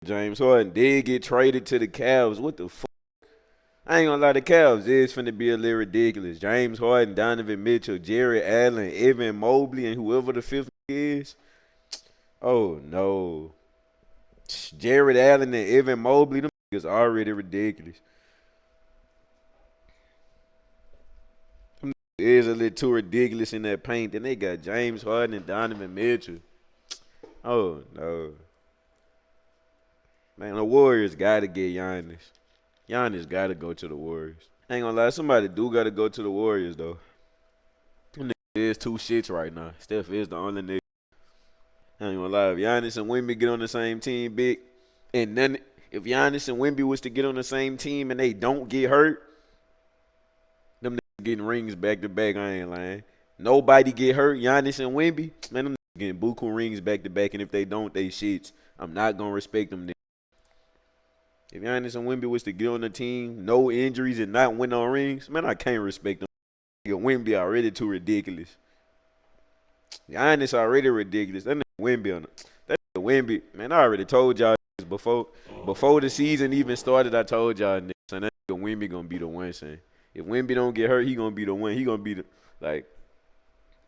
James Harden did get traded to the Cavs. What the fuck? I ain't gonna lie, the Cavs is finna be a little ridiculous. James Harden, Donovan Mitchell, Jared Allen, Evan Mobley, and whoever the fifth is. Oh no. Jared Allen and Evan Mobley, them niggas already ridiculous. Them niggas is a little too ridiculous in that paint. Then they got James Harden and Donovan Mitchell. Oh no. Man, the Warriors gotta get Giannis. Giannis gotta go to the Warriors. I ain't gonna lie, somebody do gotta go to the Warriors though. Them niggas is two shits right now. Steph is the only nigga. I ain't gonna lie, if Giannis and Wemby get on the same team, big, and then if Giannis and Wemby was to get on the same team and they don't get hurt, them niggas getting rings back to back. I ain't lying. Nobody get hurt. Giannis and Wemby, man, them niggas getting buku rings back to back, and if they don't, they shits. I'm not gonna respect them niggas. If Giannis and Wemby was to get on the team, no injuries and not win no rings, man, I can't respect them. Wemby already too ridiculous. Giannis already ridiculous. That nigga Wemby on that nigga Wemby, man. I already told y'all this before the season even started. I told y'all niggas, son, that nigga Wemby gonna be the one, son. If Wemby don't get hurt, he gonna be the one. He gonna be the like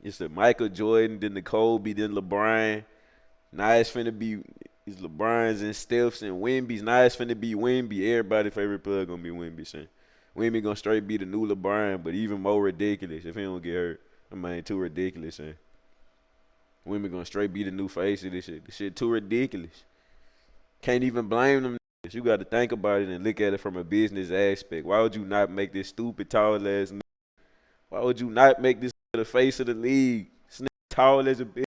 it's the Michael Jordan, then the Kobe, then LeBron. Now it's finna be it's LeBron's and Steph's and Wemby's. Now it's finna be Wemby. Everybody's favorite player gonna be Wemby, son. Wemby gonna straight be the new LeBron, but even more ridiculous if he don't get hurt. I mean, too ridiculous, son. Women gonna straight be the new face of this shit. This shit too ridiculous. Can't even blame them. You got to think about it and look at it from a business aspect. Why would you not make this stupid tall ass? Why would you not make this the face of the league? This nigga tall as a bitch.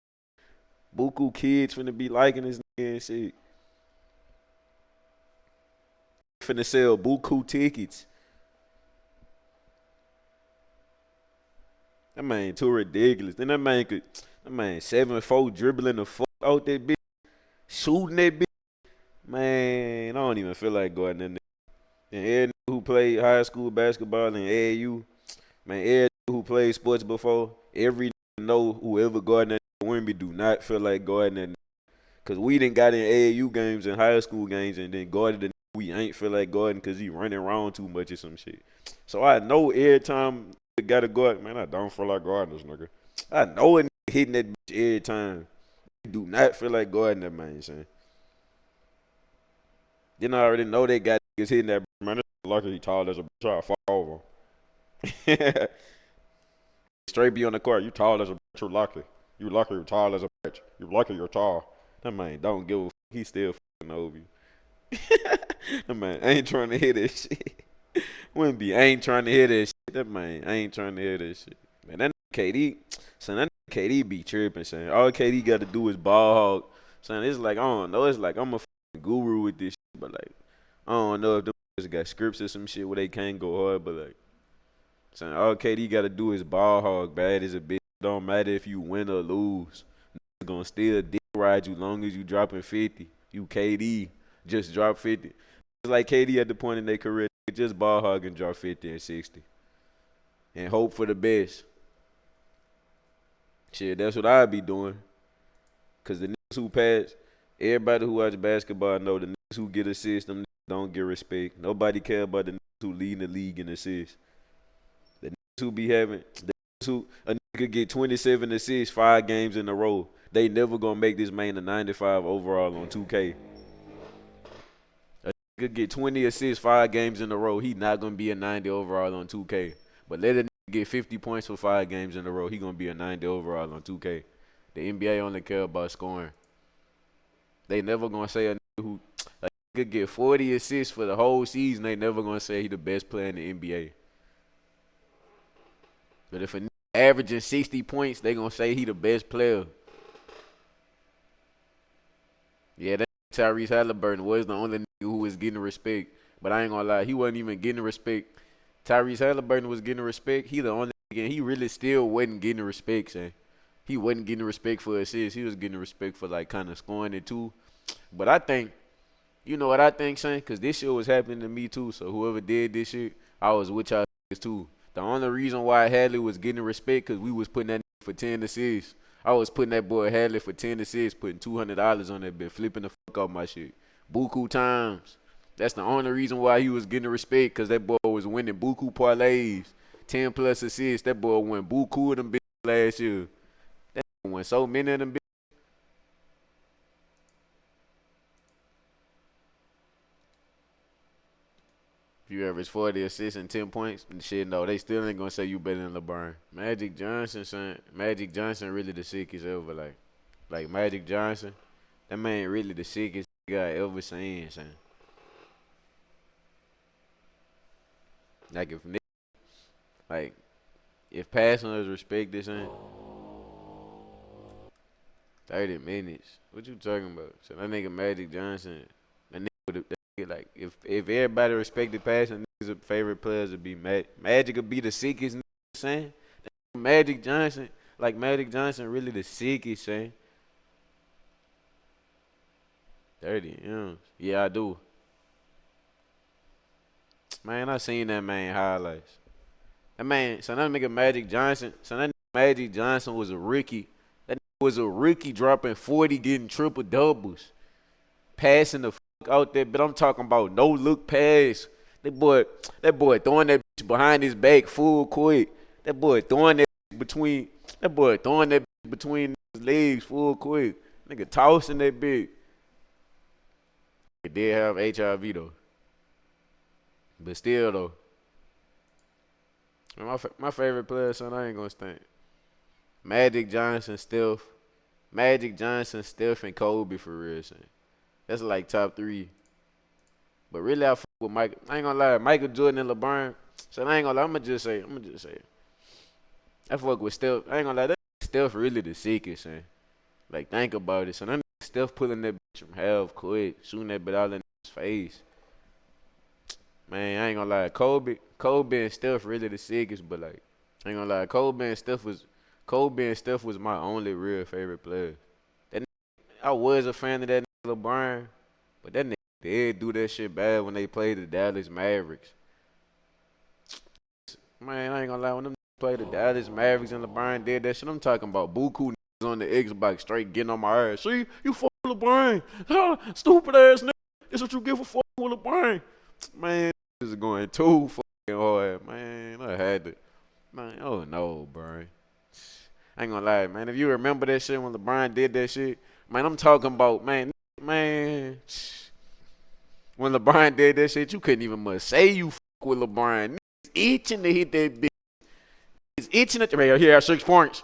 Buku kids finna be liking this nigga and shit. Finna sell buku tickets. That man too ridiculous. Then that man 7'4" dribbling the fuck out that bitch, shooting that bitch. Man, I don't even feel like going in there. And every nigga who played high school basketball in AAU, man, every nigga who played sports before, every nigga know whoever guarding that Wimby do not feel like guarding that. Cause we done got in AAU games and high school games and then guarded the nigga we ain't feel like guarding cause he running around too much or some shit. So I know every time I gotta guard, man, I don't feel like guarding this nigga. I know a nigga hitting that bitch every time. Do not feel like guarding that man, son. Then I already know they got niggas hitting that man. This lucky he tall as a bitch. Try to fall over. Straight be on the court. You tall as a bitch. You're lucky. You lucky you're tall as a bitch. You lucky you're tall. That man don't give a fuck. He still fucking over you. That man ain't trying to hear that shit. Wimby ain't trying to hear that shit. That man ain't trying to hear that shit. Man, that KD, son, that KD be tripping, son. All KD got to do is ball hog. Son, it's like, I don't know. It's like I'm a fucking guru with this shit, but like, I don't know if them niggas got scripts or some shit where they can't go hard, but like, son, all KD got to do is ball hog bad as a bitch. Don't matter if you win or lose. Niggas gonna still dick ride you long as you dropping 50. You KD, just drop 50. It's like KD at the point in their career, just ball hog and drop 50 and 60. And hope for the best. Shit, that's what I be doing. Cause the niggas who pass, everybody who watch basketball know the niggas who get assists, them niggas don't get respect. Nobody care about the niggas who lead the league in assists. The niggas who be having, the niggas who a nigga get 27 assists 5 games in a row. They never gonna make this man a 95 overall on 2K. A nigga get 20 assists 5 games in a row. He not gonna be a 90 overall on 2K. But let a nigga get 50 points for 5 games in a row. He gonna be a 90 overall on 2K. The NBA only care about scoring. They never gonna say a nigga who like could get 40 assists for the whole season. They never gonna say he the best player in the NBA. But if a nigga averaging 60 points, they gonna say he the best player. Yeah, that Tyrese Halliburton was the only nigga who was getting respect. But I ain't gonna lie, he wasn't even getting respect. Tyrese Halliburton was getting respect. He the only nigga, and he really still wasn't getting respect, son. He wasn't getting respect for assists. He was getting respect for like kind of scoring it too. But I think, you know what I think, son? Because this shit was happening to me too. So whoever did this shit, I was with y'all too. The only reason why Hadley was getting respect because we was putting that nigga for 10 assists. I was putting that boy Hadley for 10 assists, putting $200 on that bit, flipping the fuck off my shit. Buku times. That's the only reason why he was getting respect, because that boy was winning Buku parlays. 10 plus assists. That boy won Buku of them bitches last year. That boy won so many of them bitches. If you average 40 assists and 10 points, shit, no, they still ain't gonna say you better than LeBron. Magic Johnson, son. Magic Johnson really the sickest ever. Like Magic Johnson, that man really the sickest guy I ever seen, son. Like like if passing was respected, son, 30 minutes. What you talking about? So that nigga Magic Johnson, that nigga like if everybody respected passing, niggas' favorite players would be Magic would be the sickest nigga, son. Magic Johnson, like Magic Johnson really the sickest, son. 30 M's. Yeah, I do. Man, I seen that man highlights. That man, so that nigga Magic Johnson, so that nigga Magic Johnson was a rookie. That nigga was a rookie dropping 40, getting triple doubles, passing the fuck out there. But I'm talking about no look pass. That boy throwing that bitch behind his back full court. That boy throwing that between. That boy throwing that between his legs full court. Nigga tossing that bitch. It did have HIV though, but still though. My favorite player, son, I ain't gonna stand. Magic Johnson, Steph. Magic Johnson, Steph, and Kobe for real, son. That's like top 3. But really, I fuck with Mike. I ain't gonna lie, Michael Jordan and LeBron. So I ain't gonna lie. I'ma just say. I fuck with Steph. I ain't gonna lie. That Steph really the sickest, son. Like think about it, son. That Steph pulling that bitch from half court, shooting that bitch all in his face. Man, I ain't gonna lie. Kobe and Steph really the sickest, but like, I ain't gonna lie. Kobe and Steph was my only real favorite player. That I was a fan of that nigga LeBron, but that nigga did do that shit bad when they played the Dallas Mavericks. Man, I ain't gonna lie. When them played the Dallas Mavericks and LeBron did that shit, I'm talking about buku niggas on the Xbox straight getting on my ass. See, you fuck with LeBron. Huh? Stupid ass nigga. That's what you get for fucking with LeBron. Man, this is going too fucking hard, man. I had to. Man, oh no, bro. I ain't gonna lie, man. If you remember that shit when LeBron did that shit, man, I'm talking about, man. When LeBron did that shit, you couldn't even much say you fuck with LeBron. Niggas itching to hit that bitch. He's itching at the right here at 6 points.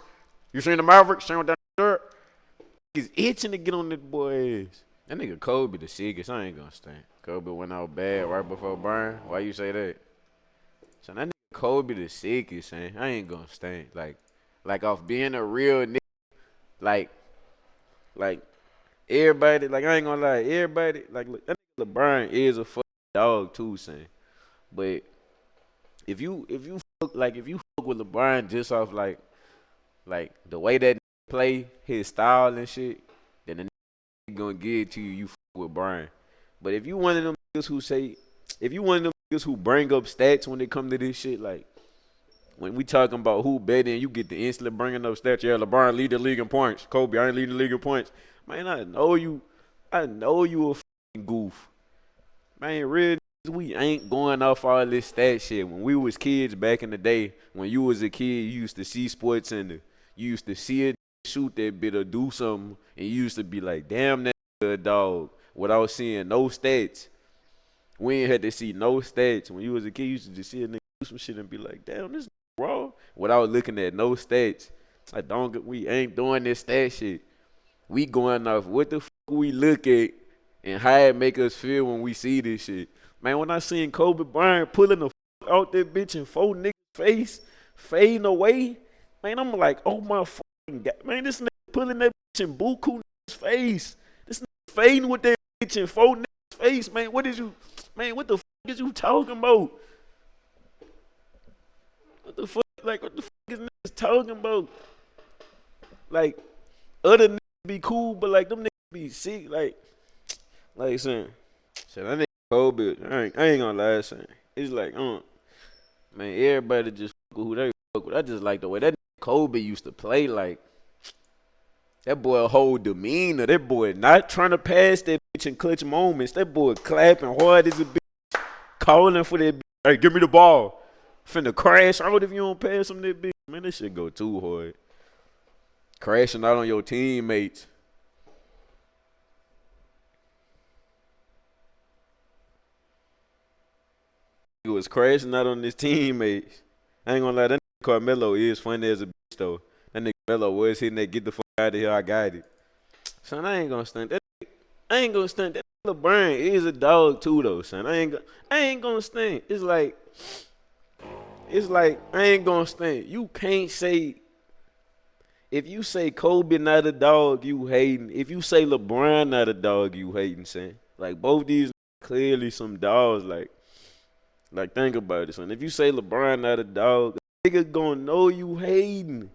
You seen the Mavericks? Seen what that shirt? He's itching to get on that boy ass. That nigga Kobe the sickest. I ain't gonna stand. Kobe went out bad right before Brian. Why you say that? So that nigga Kobe the sickest, man. I ain't gonna stand. Like off being a real nigga. Like everybody. Like I ain't gonna lie. Everybody. Like that nigga LeBron is a fucking dog too, son. But if you fuck with LeBron just off like the way that play his style and shit, then the nigga gonna give it to you. You fuck with Brian. But if you one of them niggas who say, if you one of them niggas who bring up stats when they come to this shit, like when we talking about who better and you get the instantly bringing up stats, yeah, LeBron lead the league in points. Kobe, I ain't lead the league in points. Man, I know you a fucking goof. Man, real niggas, we ain't going off all this stat shit. When we was kids back in the day, when you was a kid, you used to see Sports Center. You used to see it shoot that bit or do something, and you used to be like, damn, that a dog, without seeing no stats. We ain't had to see no stats. When you was a kid, you used to just see a nigga do some shit and be like, damn, this raw. Without looking at no stats. We ain't doing this stat shit. We going off what the fuck we look at and how it make us feel when we see this shit. Man, when I seen Kobe Bryant pulling the fuck out that bitch in 4 niggas' face, fading away, man, I'm like, oh my fucking God. Man, this nigga pulling that bitch in Buku niggas' face. This nigga fading with that bitch in 4 niggas' face, man. What the fuck is you talking about? What the fuck is niggas talking about? Like, other niggas be cool, but like, them niggas be sick, son. So that nigga Kobe, I ain't gonna lie, son. It's like, man, everybody just fuck with who they fuck with. I just like the way that nigga Kobe used to play, like, that boy whole demeanor. That boy not trying to pass that in clutch moments. That boy clapping hard as a bitch, calling for that bitch. Hey, give me the ball. Finna crash out if you don't pass him that bitch. Man, that shit go too hard. Crashing out on your teammates. He was crashing out on his teammates. I ain't gonna lie, that nigga Carmelo is funny as a bitch though. That nigga Melo was hitting that get the fuck out of here, I got it. Son, I ain't gonna stunt that. I ain't gonna stunt that. LeBron is a dog too though, son. I ain't gonna stunt. It's like I ain't gonna stunt. You can't say if you say Kobe not a dog, you hating. If you say LeBron not a dog, you hating, son. Like both these clearly some dogs. Like think about it, son. If you say LeBron not a dog, nigga gonna know you hating.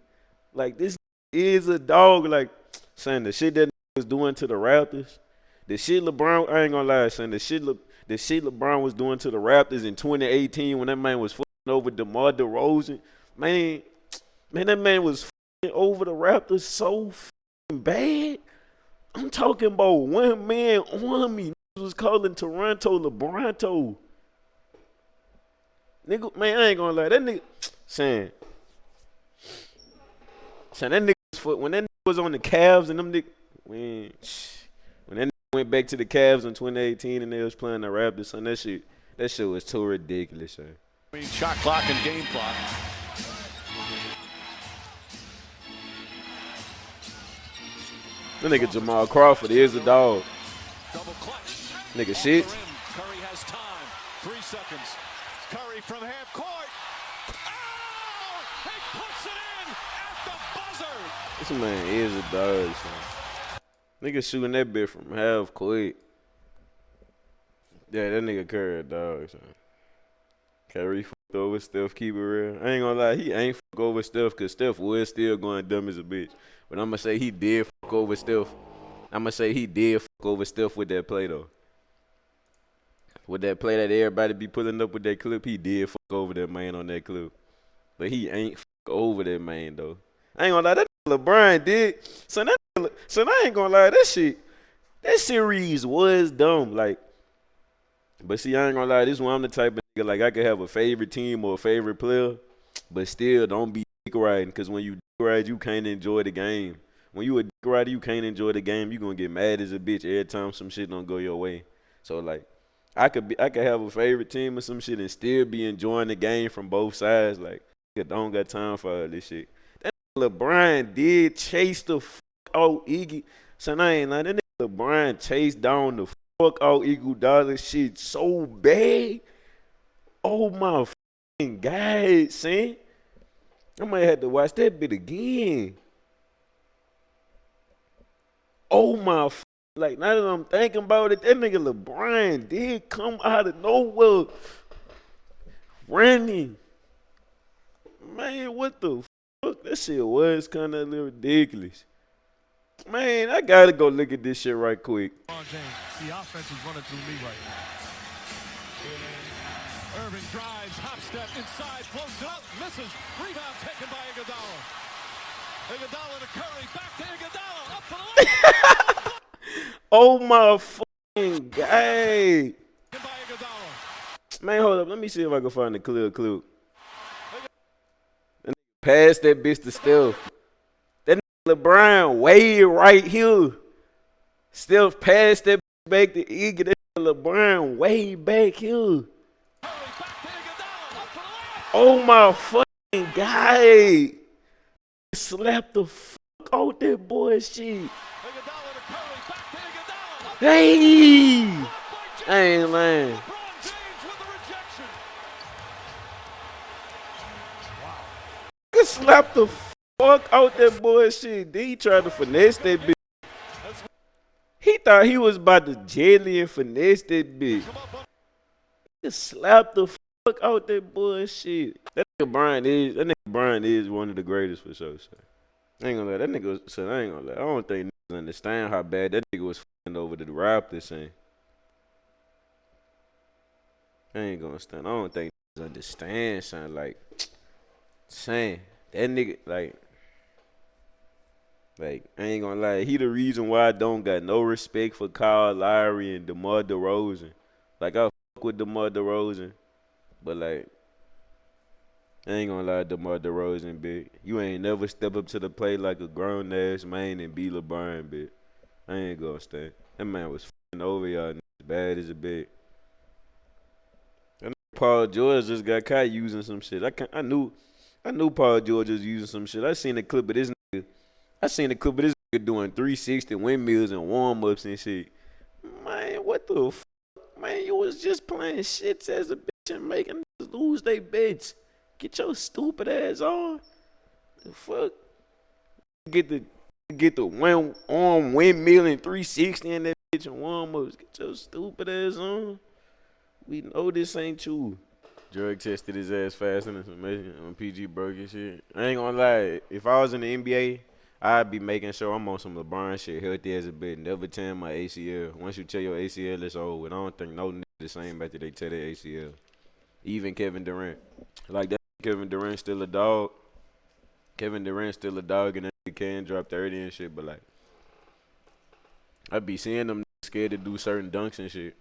Like this is a dog. Like son, the shit that was doing to the Raptors, the shit LeBron. I ain't gonna lie, son. The shit LeBron was doing to the Raptors in 2018 when that man was fucking over DeMar DeRozan. Man, that man was fucking over the Raptors so fucking bad. I'm talking about one man on me. Was calling Toronto LeBronto. Nigga, man, I ain't gonna lie. That nigga, saying, that nigga when that nigga was on the Cavs and them nigga, when that nigga went back to the Cavs in 2018 and they was playing the Raptors, son, that shit was too ridiculous, son. Shot clock and game clock. That nigga Jamal Crawford is a dog. Double clutch. Nigga shit. Curry has time. 3 seconds. Curry from half court. Oh! He puts it in at the buzzer. This man is a dog, son. Nigga shooting that bitch from half court. Yeah, that nigga Curry a dog, son. Curry fucked over Steph, keep it real. I ain't gonna lie, he ain't fuck over Steph because Steph was still going dumb as a bitch. But I'm gonna say he did fuck over Steph. I'm gonna say he did fuck over Steph with that play, though. With that play that everybody be pulling up with that clip, he did fuck over that man on that clip. But he ain't fuck over that man, though. I ain't gonna lie, that LeBron did. So I ain't gonna lie, that series was dumb. Like, but see, I ain't gonna lie, this one I'm the type of nigga, like, I could have a favorite team or a favorite player, but still don't be dick riding, because when you dick ride, you can't enjoy the game. When you a dick rider, you can't enjoy the game. You gonna get mad as a bitch every time some shit don't go your way. So, like, I could have a favorite team or some shit and still be enjoying the game from both sides. Like, I don't got time for all this shit. That LeBron did chase the fuck out Iggy. Son, I ain't lying. That nigga LeBron chased down the fuck out Iguodala shit so bad. Oh my fucking God, son. I might have to watch that bit again. Oh my like, now that I'm thinking about it, that nigga LeBron did come out of nowhere running. Man, what the fuck? That shit was kind of a little ridiculous. Man, I gotta go look at this shit right quick. The offense is running through me right now. Irving drives, hop step inside, floats it up, misses. Rebound taken by Iguodala. Iguodala to Curry, back to Iguodala, up for the line. Oh my fucking God. Man, hold up. Let me see if I can find a clear clip. That nigga passed that bitch to Steph. That nigga LeBron way right here. Steph passed that bitch back to Iggy. That nigga LeBron way back here. Oh my fucking God. Slap the fuck out that boy shit. Hey! I ain't lying. He slapped the fuck out that boy shit. Then he tried to finesse that bitch. He thought he was about to jelly and finesse that bitch. He slapped the fuck out that boy shit. That nigga Brian is one of the greatest for sure. Son. I ain't gonna lie, that nigga. Son, I ain't gonna lie. I don't think niggas understand how bad that nigga was fucking over the Raptors. Son. I ain't gonna stand. I don't think niggas understand, son. Like, saying that nigga, like Like, I ain't gonna lie, he the reason why I don't got no respect for Kyle Lowry and DeMar DeRozan. Like, I fuck with DeMar DeRozan, but like, I ain't gonna lie, DeMar DeRozan, bitch. You ain't never step up to the plate like a grown ass man and be LeBron, bitch. I ain't gonna stand. That man was f***ing over y'all niggas bad as a bitch. Paul George just got caught using some shit. I knew Paul George was using some shit. I seen the clip of this nigga. I seen the clip of this nigga doing 360 windmills and warm ups and shit. Man, what the fuck? Man, you was just playing shits as a bitch and making niggas lose they bets. Get your stupid ass on. The fuck? Get the one arm windmill and 360 in that bitch and warm ups. Get your stupid ass on. We know this ain't you. Drug tested his ass fast and some on PG broke and shit. I ain't gonna lie. If I was in the NBA, I'd be making sure I'm on some LeBron shit, healthy as a bit, never tearing my ACL. Once you tear your ACL, it's over. I don't think no nigga the same after they tear their ACL. Even Kevin Durant. Like that Kevin Durant still a dog. Kevin Durant still a dog and that nigga can drop 30 and shit, but like I be seeing them scared to do certain dunks and shit.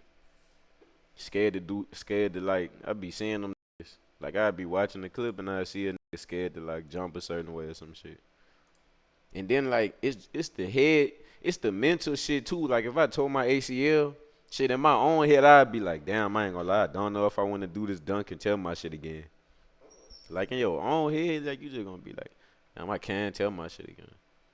Scared to like, I be seeing them niggas. Like, I be watching the clip and I see a nigga scared to like jump a certain way or some shit. And then like, it's the head, it's the mental shit too. Like, if I tore my ACL, shit in my own head, I'd be like, damn, I ain't gonna lie, I don't know if I want to do this dunk and tell my shit again. Like, in your own head, like, you just gonna be like, damn, I can't tell my shit again.